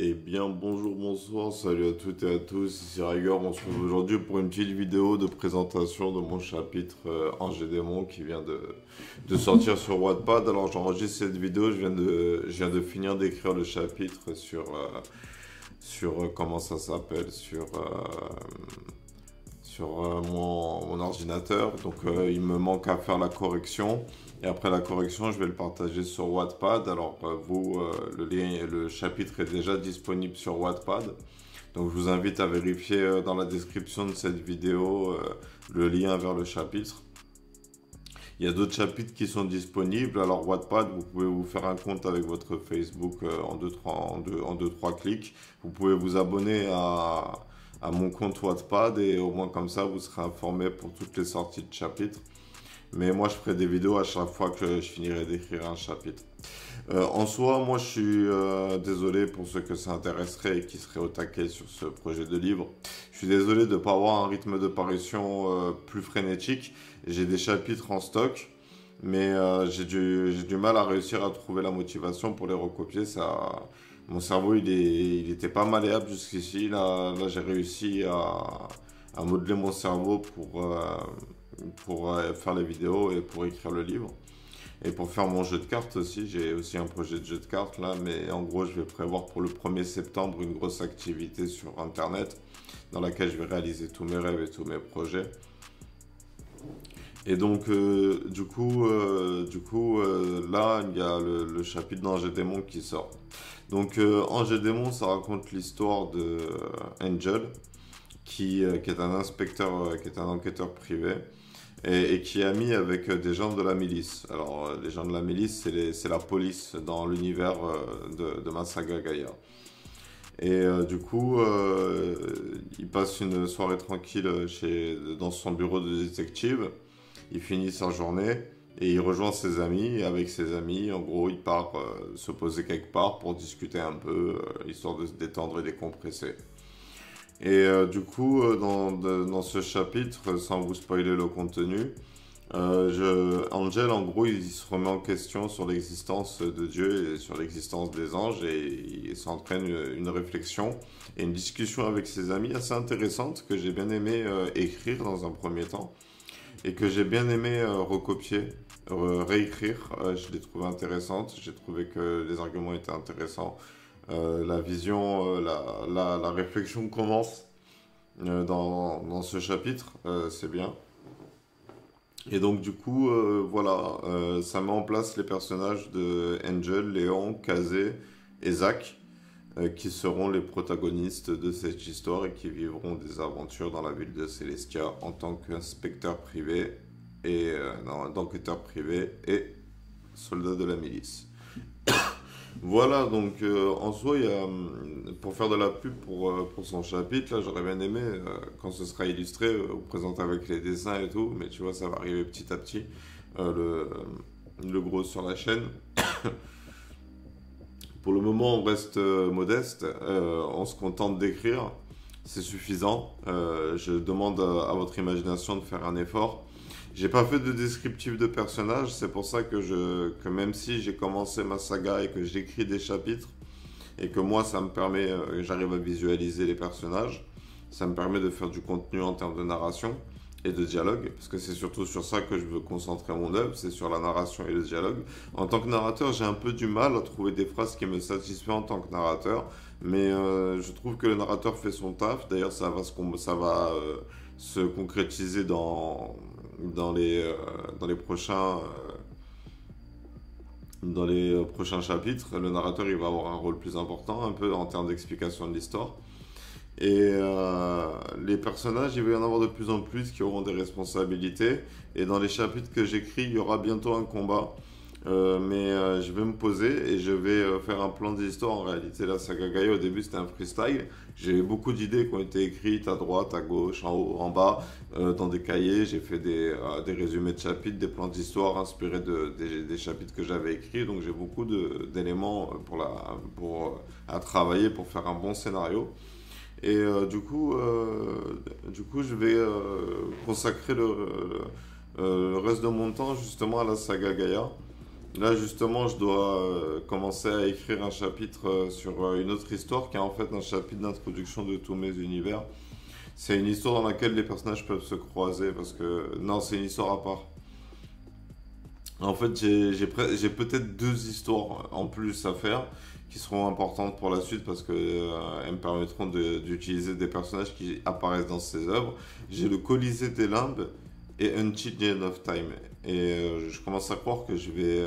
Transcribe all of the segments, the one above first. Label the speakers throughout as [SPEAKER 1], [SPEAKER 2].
[SPEAKER 1] Eh bien, bonjour, bonsoir, salut à toutes et à tous, ici Rigueur. On se retrouve aujourd'hui pour une petite vidéo de présentation de mon chapitre Ange et Démon qui vient de sortir sur Wattpad. Alors, j'enregistre cette vidéo, je viens de finir d'écrire le chapitre sur comment ça s'appelle, sur mon ordinateur. Donc, il me manque à faire la correction. Et après la correction, je vais le partager sur Wattpad. Alors, le lien, le chapitre est déjà disponible sur Wattpad. Donc, je vous invite à vérifier dans la description de cette vidéo le lien vers le chapitre. Il y a d'autres chapitres qui sont disponibles. Alors, Wattpad, vous pouvez vous faire un compte avec votre Facebook en deux, trois clics. Vous pouvez vous abonner à mon compte Wattpad et au moins comme ça, vous serez informé pour toutes les sorties de chapitres. Mais moi, je ferai des vidéos à chaque fois que je finirai d'écrire un chapitre. En soi, moi, je suis désolé pour ceux que ça intéresserait et qui seraient au taquet sur ce projet de livre. Je suis désolé de ne pas avoir un rythme de parution plus frénétique. J'ai des chapitres en stock, mais j'ai du mal à réussir à trouver la motivation pour les recopier. Mon cerveau, il était pas malléable jusqu'ici. Là, j'ai réussi à modeler mon cerveau pour faire les vidéos et pour écrire le livre. Et pour faire mon jeu de cartes aussi, j'ai aussi un projet de jeu de cartes là, mais en gros je vais prévoir pour le 1er septembre une grosse activité sur internet dans laquelle je vais réaliser tous mes rêves et tous mes projets. Et donc là il y a le chapitre d'Ange et Démon qui sort. Donc Ange et Démon, ça raconte l'histoire de Angel qui est un inspecteur, qui est un enquêteur privé et qui est ami avec des gens de la milice. Alors, les gens de la milice, c'est la police dans l'univers de ma saga Gaïa. Et il passe une soirée tranquille dans son bureau de détective. Il finit sa journée et il rejoint ses amis. Et avec ses amis, en gros, il part se poser quelque part pour discuter un peu, histoire de se détendre et décompresser. Et dans ce chapitre, sans vous spoiler le contenu, Angel, en gros, il se remet en question sur l'existence de Dieu et sur l'existence des anges et il s'entraîne une réflexion et une discussion avec ses amis assez intéressante que j'ai bien aimé écrire dans un premier temps et que j'ai bien aimé recopier, réécrire. Je l'ai trouvé intéressante, j'ai trouvé que les arguments étaient intéressants. La vision, la réflexion commence dans ce chapitre, c'est bien. Et donc ça met en place les personnages de Angel, Léon, Kazé et Zach, qui seront les protagonistes de cette histoire et qui vivront des aventures dans la ville de Celestia en tant qu'inspecteur privé d'enquêteur privé et soldat de la milice. Voilà, donc en soi, pour faire de la pub pour son chapitre, là, j'aurais bien aimé, quand ce sera illustré, vous présenter avec les dessins et tout, mais tu vois, ça va arriver petit à petit, le gros sur la chaîne. Pour le moment, on reste modeste, on se contente d'écrire, c'est suffisant. Je demande à votre imagination de faire un effort. J'ai pas fait de descriptif de personnage, c'est pour ça que même si j'ai commencé ma saga et que j'écris des chapitres, et que moi ça me permet, j'arrive à visualiser les personnages, ça me permet de faire du contenu en termes de narration et de dialogue, parce que c'est surtout sur ça que je veux concentrer mon œuvre, c'est sur la narration et le dialogue. En tant que narrateur, j'ai un peu du mal à trouver des phrases qui me satisfont en tant que narrateur, mais je trouve que le narrateur fait son taf, d'ailleurs ça va se concrétiser dans les prochains chapitres. Le narrateur il va avoir un rôle plus important un peu en termes d'explication de l'histoire et les personnages il va y en avoir de plus en plus qui auront des responsabilités et dans les chapitres que j'écris il y aura bientôt un combat. Je vais me poser et je vais faire un plan d'histoire. En réalité, la saga Gaïa, au début, c'était un freestyle. J'ai eu beaucoup d'idées qui ont été écrites à droite, à gauche, en haut, en bas, dans des cahiers. J'ai fait des résumés de chapitres, des plans d'histoire inspirés des chapitres que j'avais écrits. Donc, j'ai beaucoup d'éléments à travailler pour faire un bon scénario. Et je vais consacrer le reste de mon temps justement à la saga Gaïa. Là, justement, je dois commencer à écrire un chapitre sur une autre histoire qui est en fait un chapitre d'introduction de tous mes univers. C'est une histoire dans laquelle les personnages peuvent se croiser parce que... Non, c'est une histoire à part. En fait, j'ai peut-être deux histoires en plus à faire qui seront importantes pour la suite parce que elles me permettront d'utiliser des personnages qui apparaissent dans ces œuvres. J'ai le Colisée des Limbes et Unchained End of Time. Et je commence à croire que je vais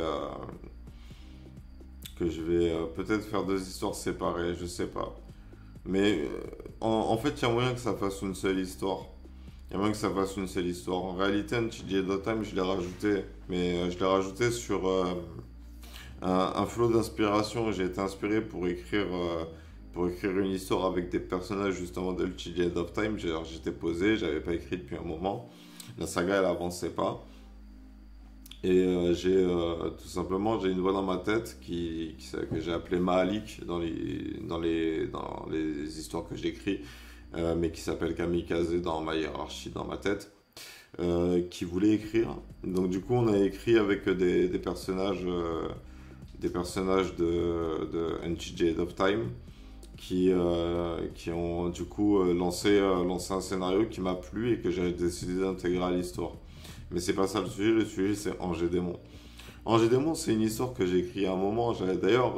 [SPEAKER 1] peut-être faire deux histoires séparées, je sais pas. Mais en fait, il y a moyen que ça fasse une seule histoire. Il y a moyen que ça fasse une seule histoire. En réalité, Unchained End of Time, je l'ai rajouté, mais je l'ai rajouté sur un flot d'inspiration. J'ai été inspiré pour écrire une histoire avec des personnages justement de Unchained End of Time. J'étais posé, j'avais pas écrit depuis un moment. La saga, elle avançait pas. Et tout simplement, j'ai une voix dans ma tête que j'ai appelée Mahalik dans les histoires que j'écris, mais qui s'appelle Kamikaze dans ma hiérarchie, dans ma tête, qui voulait écrire. Donc du coup, on a écrit avec des personnages de Unchained of Time qui ont du coup lancé un scénario qui m'a plu et que j'ai décidé d'intégrer à l'histoire. Mais c'est pas ça le sujet c'est Ange et Démon. Ange et Démon, c'est une histoire que j'ai écrite à un moment. D'ailleurs,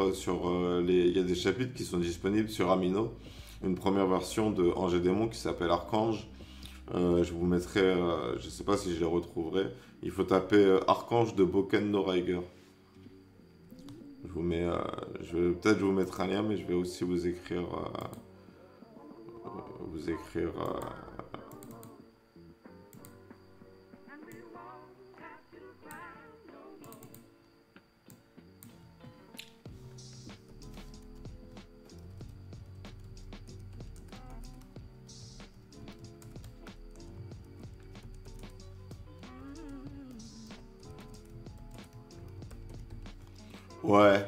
[SPEAKER 1] il y a des chapitres qui sont disponibles sur Amino, une première version de Ange et Démon qui s'appelle Archange. Je vous mettrai, je sais pas si je les retrouverai. Il faut taper Archange de Boken no Reiger. Je vous mets, peut-être je vous mettrai un lien, mais je vais aussi vous écrire, vous écrire. Ouais,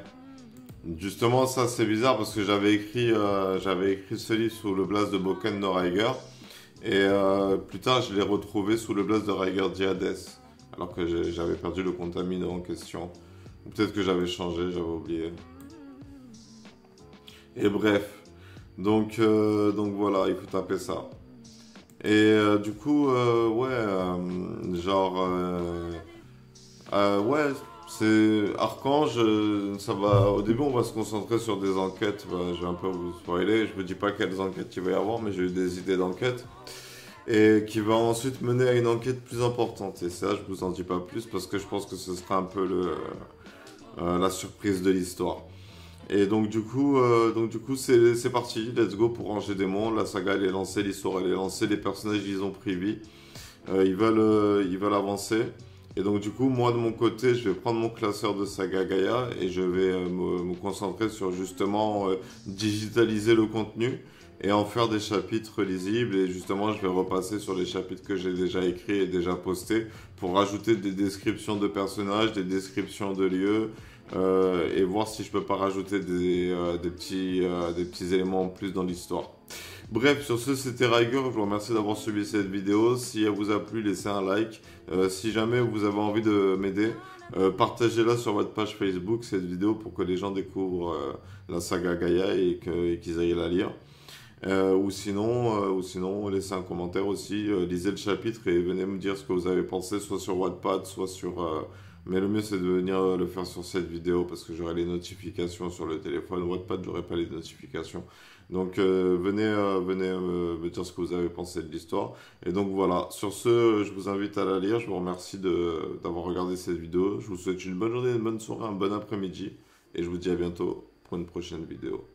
[SPEAKER 1] justement ça c'est bizarre parce que j'avais écrit ce livre sous le blaze de Boken no Reiger et plus tard je l'ai retrouvé sous le blaze de Reiger Diades alors que j'avais perdu le contaminé en question. Ou peut-être que j'avais changé, j'avais oublié. Et bref, donc voilà, il faut taper ça. Et du coup, ouais, ouais, c'est Archange, ça va. Au début, on va se concentrer sur des enquêtes. Bah, je vais un peu vous spoiler. Je vous dis pas quelles enquêtes il va y avoir, mais j'ai eu des idées d'enquête. Et qui va ensuite mener à une enquête plus importante. Et ça, je vous en dis pas plus parce que je pense que ce sera un peu la surprise de l'histoire. Et donc du coup, c'est parti. Let's go pour Ange et Démon. La saga elle est lancée, l'histoire elle est lancée, les personnages ils ont pris vie. Ils veulent avancer. Et donc du coup, moi de mon côté, je vais prendre mon classeur de Saga Gaia et je vais me concentrer sur justement digitaliser le contenu et en faire des chapitres lisibles. Et justement, je vais repasser sur les chapitres que j'ai déjà écrits et déjà postés pour rajouter des descriptions de personnages, des descriptions de lieux et voir si je peux pas rajouter des petits éléments en plus dans l'histoire. Bref, sur ce, c'était Riger. Je vous remercie d'avoir suivi cette vidéo. Si elle vous a plu, laissez un like. Si jamais vous avez envie de m'aider, partagez-la sur votre page Facebook, cette vidéo, pour que les gens découvrent la saga Gaïa et qu'ils aillent la lire. Ou sinon, laissez un commentaire aussi. Lisez le chapitre et venez me dire ce que vous avez pensé, soit sur Wattpad, soit sur... mais le mieux, c'est de venir le faire sur cette vidéo parce que j'aurai les notifications sur le téléphone. Wattpad, j'aurai pas les notifications. Donc venez me dire ce que vous avez pensé de l'histoire. Et donc voilà, sur ce, je vous invite à la lire. Je vous remercie d'avoir regardé cette vidéo. Je vous souhaite une bonne journée, une bonne soirée, un bon après-midi. Et je vous dis à bientôt pour une prochaine vidéo.